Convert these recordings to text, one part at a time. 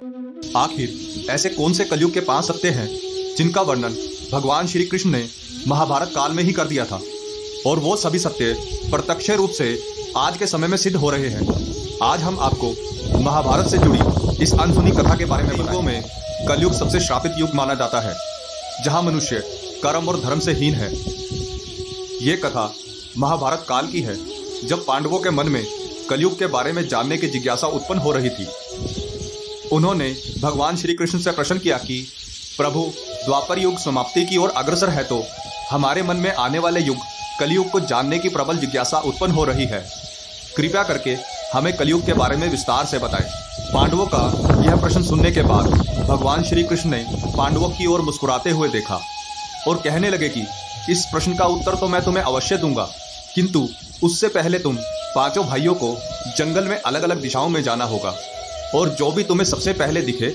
आखिर ऐसे कौन से कलयुग के 5 सत्य हैं जिनका वर्णन भगवान श्री कृष्ण ने महाभारत काल में ही कर दिया था, और वो सभी सत्य प्रत्यक्ष रूप से आज के समय में सिद्ध हो रहे हैं। आज हम आपको महाभारत से जुड़ी इस अनसुनी कथा के बारे में बताएंगे। में कलयुग सबसे श्रापित युग माना जाता है, जहां मनुष्य कर्म और धर्म से हीन है। ये कथा महाभारत काल की है, जब पांडवों के मन में कलयुग के बारे में जानने की जिज्ञासा उत्पन्न हो रही थी। उन्होंने भगवान श्री कृष्ण से प्रश्न किया कि प्रभु, द्वापर युग समाप्ति की ओर अग्रसर है, तो हमारे मन में आने वाले युग कलयुग को जानने की प्रबल जिज्ञासा उत्पन्न हो रही है। कृपया करके हमें कलयुग के बारे में विस्तार से बताएं। पांडवों का यह प्रश्न सुनने के बाद भगवान श्री कृष्ण ने पांडवों की ओर मुस्कुराते हुए देखा और कहने लगे कि इस प्रश्न का उत्तर तो मैं तुम्हें अवश्य दूंगा, किंतु उससे पहले तुम पांचों भाइयों को जंगल में अलग अलग दिशाओं में जाना होगा, और जो भी तुम्हें सबसे पहले दिखे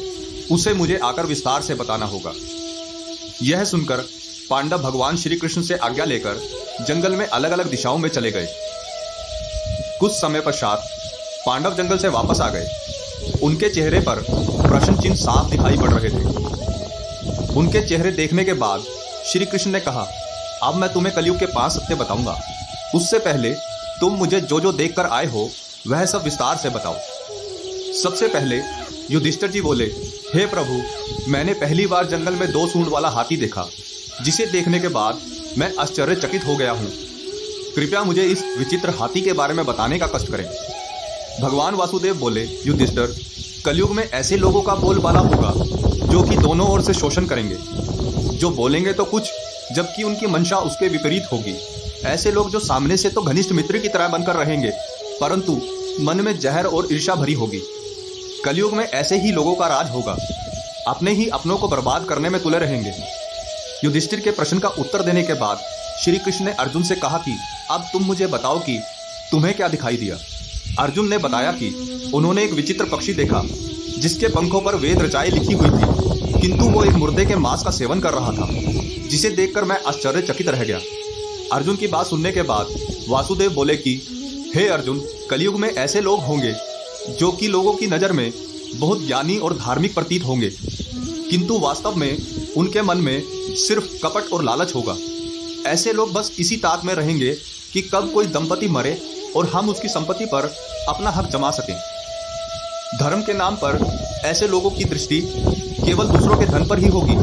उसे मुझे आकर विस्तार से बताना होगा। यह सुनकर पांडव भगवान श्री कृष्ण से आज्ञा लेकर जंगल में अलग अलग दिशाओं में चले गए। कुछ समय पश्चात पांडव जंगल से वापस आ गए। उनके चेहरे पर प्रश्न चिन्ह साफ दिखाई पड़ रहे थे। उनके चेहरे देखने के बाद श्री कृष्ण ने कहा, अब मैं तुम्हें कलयुग के 5 सत्य बताऊंगा। उससे पहले तुम मुझे जो जो देखकर आए हो वह सब विस्तार से बताओ। सबसे पहले युधिष्ठिर जी बोले, हे प्रभु, मैंने पहली बार जंगल में 2 सूंड वाला हाथी देखा, जिसे देखने के बाद मैं आश्चर्यचकित हो गया हूँ। कृपया मुझे इस विचित्र हाथी के बारे में बताने का कष्ट करें। भगवान वासुदेव बोले, युधिष्ठिर, कलयुग में ऐसे लोगों का बोलबाला होगा जो कि दोनों ओर से शोषण करेंगे, जो बोलेंगे तो कुछ जबकि उनकी मंशा उसके विपरीत होगी। ऐसे लोग जो सामने से तो घनिष्ठ मित्र की तरह बनकर रहेंगे, परंतु मन में जहर और ईर्ष्या भरी होगी। कलयुग में ऐसे ही लोगों का राज होगा, अपने ही अपनों को बर्बाद करने में तुले रहेंगे। युधिष्ठिर के प्रश्न का उत्तर देने के बाद श्री कृष्ण ने अर्जुन से कहा कि अब तुम मुझे बताओ कि तुम्हें क्या दिखाई दिया। अर्जुन ने बताया कि उन्होंने एक विचित्र पक्षी देखा, जिसके पंखों पर वेद रचाई लिखी हुई थी, किंतु वो एक मुर्दे के मांस का सेवन कर रहा था, जिसे देखकर मैं आश्चर्यचकित रह गया। अर्जुन की बात सुनने के बाद वासुदेव बोले कि हे अर्जुन, कलयुग में ऐसे लोग होंगे जो कि लोगों की नज़र में बहुत ज्ञानी और धार्मिक प्रतीत होंगे, किंतु वास्तव में उनके मन में सिर्फ कपट और लालच होगा। ऐसे लोग बस इसी ताक में रहेंगे कि कब कोई दंपति मरे और हम उसकी संपत्ति पर अपना हक जमा सकें। धर्म के नाम पर ऐसे लोगों की दृष्टि केवल दूसरों के धन पर ही होगी।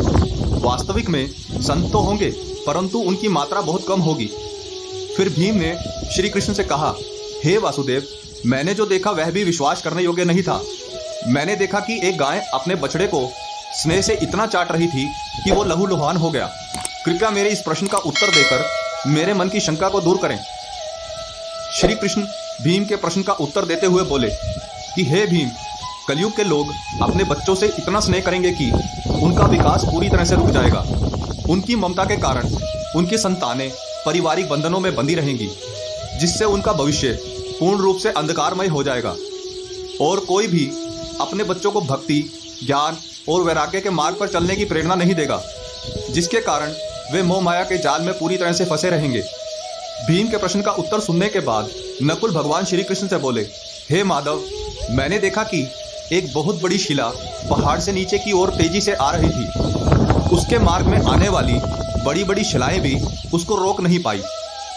वास्तविक में संत तो होंगे, परंतु उनकी मात्रा बहुत कम होगी। फिर भीम ने श्री कृष्ण से कहा, हे वासुदेव, मैंने जो देखा वह भी विश्वास करने योग्य नहीं था। मैंने देखा कि एक गाय अपने बछड़े को स्नेह से इतना चाट रही थी कि वो लहूलुहान हो गया। कृपया मेरे इस प्रश्न का उत्तर देकर मेरे मन की शंका को दूर करें। श्री कृष्ण भीम के प्रश्न का उत्तर देते हुए बोले कि हे भीम, कलयुग के लोग अपने बच्चों से इतना स्नेह करेंगे कि उनका विकास पूरी तरह से रुक जाएगा। उनकी ममता के कारण उनकी संतानें पारिवारिक बंधनों में बंधी रहेंगी, जिससे उनका भविष्य पूर्ण रूप से अंधकारमय हो जाएगा, और कोई भी अपने बच्चों को भक्ति, ज्ञान और वैराग्य के मार्ग पर चलने की प्रेरणा नहीं देगा, जिसके कारण वे मोह माया के जाल में पूरी तरह से फंसे रहेंगे। भीम के प्रश्न का उत्तर सुनने के बाद नकुल भगवान श्री कृष्ण से बोले, हे माधव, मैंने देखा कि एक बहुत बड़ी शिला पहाड़ से नीचे की ओर तेजी से आ रही थी। उसके मार्ग में आने वाली बड़ी बड़ी शिलाएं भी उसको रोक नहीं पाई,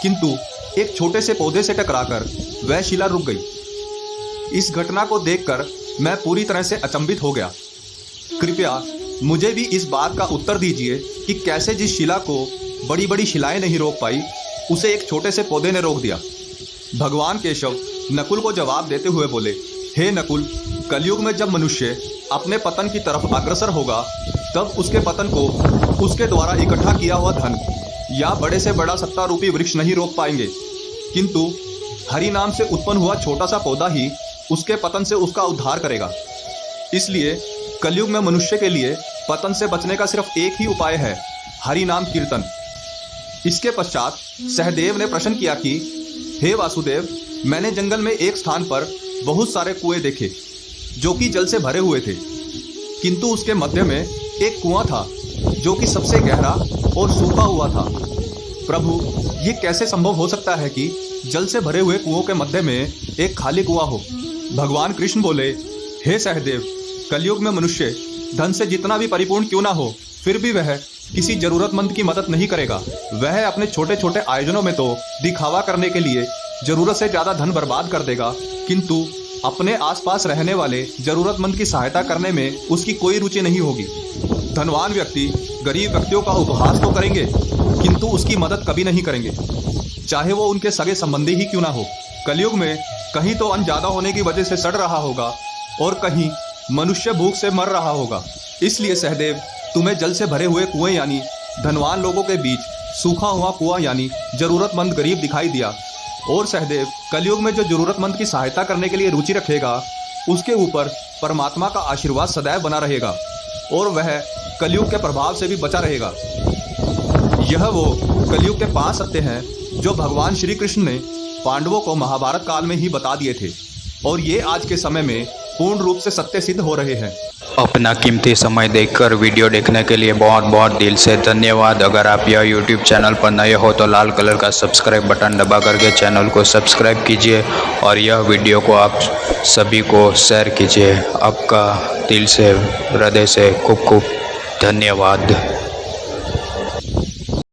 किंतु एक छोटे से पौधे से टकराकर वह शिला रुक गई। इस घटना को देखकर मैं पूरी तरह से अचंभित हो गया। कृपया मुझे भी इस बात का उत्तर दीजिए कि कैसे जिस शिला को बड़ी बड़ी शिलाएं नहीं रोक पाई, उसे एक छोटे से पौधे ने रोक दिया। भगवान केशव नकुल को जवाब देते हुए बोले, हे नकुल, कलयुग में जब मनुष्य अपने पतन की तरफ अग्रसर होगा, तब उसके पतन को उसके द्वारा इकट्ठा किया हुआ धन या बड़े से बड़ा सत्ता रूपी वृक्ष नहीं रोक पाएंगे, किंतु हरि नाम से उत्पन्न हुआ छोटा सा पौधा ही उसके पतन से उसका उद्धार करेगा। इसलिए कलयुग में मनुष्य के लिए पतन से बचने का सिर्फ एक ही उपाय है, हरि नाम कीर्तन। इसके पश्चात सहदेव ने प्रश्न किया कि हे वासुदेव, मैंने जंगल में एक स्थान पर बहुत सारे कुएं देखे जो कि जल से भरे हुए थे, किंतु उसके मध्य में एक कुआं था जो कि सबसे गहरा और सूखा हुआ था। प्रभु, ये कैसे संभव हो सकता है कि जल से भरे हुए कुओं के मध्य में एक खाली कुआं हो? भगवान कृष्ण बोले, हे सहदेव, कलयुग में मनुष्य धन से जितना भी परिपूर्ण क्यों ना हो, फिर भी वह किसी जरूरतमंद की मदद नहीं करेगा। वह अपने छोटे छोटे आयोजनों में तो दिखावा करने के लिए जरूरत से ज्यादा धन बर्बाद कर देगा, किंतु अपने आसपास रहने वाले जरूरतमंद की सहायता करने में उसकी कोई रुचि नहीं होगी। धनवान व्यक्ति गरीब व्यक्तियों का उपहास तो करेंगे, किंतु उसकी मदद कभी नहीं करेंगे, चाहे वो उनके सगे संबंधी ही क्यों ना हो। कलयुग में कहीं तो अन्न ज्यादा होने की वजह से सड़ रहा होगा और कहीं मनुष्य भूख से मर रहा होगा। इसलिए सहदेव, तुम्हें जल से भरे हुए कुएं यानी धनवान लोगों के बीच सूखा हुआ कुआं यानी जरूरतमंद गरीब दिखाई दिया। और सहदेव, कलयुग में जो जरूरतमंद की सहायता करने के लिए रुचि रखेगा, उसके ऊपर परमात्मा का आशीर्वाद सदैव बना रहेगा और वह कलयुग के प्रभाव से भी बचा रहेगा। यह वो कलयुग के 5 सत्य हैं जो भगवान श्री कृष्ण ने पांडवों को महाभारत काल में ही बता दिए थे, और ये आज के समय में पूर्ण रूप से सत्य सिद्ध हो रहे हैं। अपना कीमती समय देखकर वीडियो देखने के लिए बहुत बहुत दिल से धन्यवाद। अगर आप यह YouTube चैनल पर नए हो तो लाल कलर का सब्सक्राइब बटन दबा करके चैनल को सब्सक्राइब कीजिए और यह वीडियो को आप सभी को शेयर कीजिए। आपका दिल से, हृदय से खूब खूब धन्यवाद।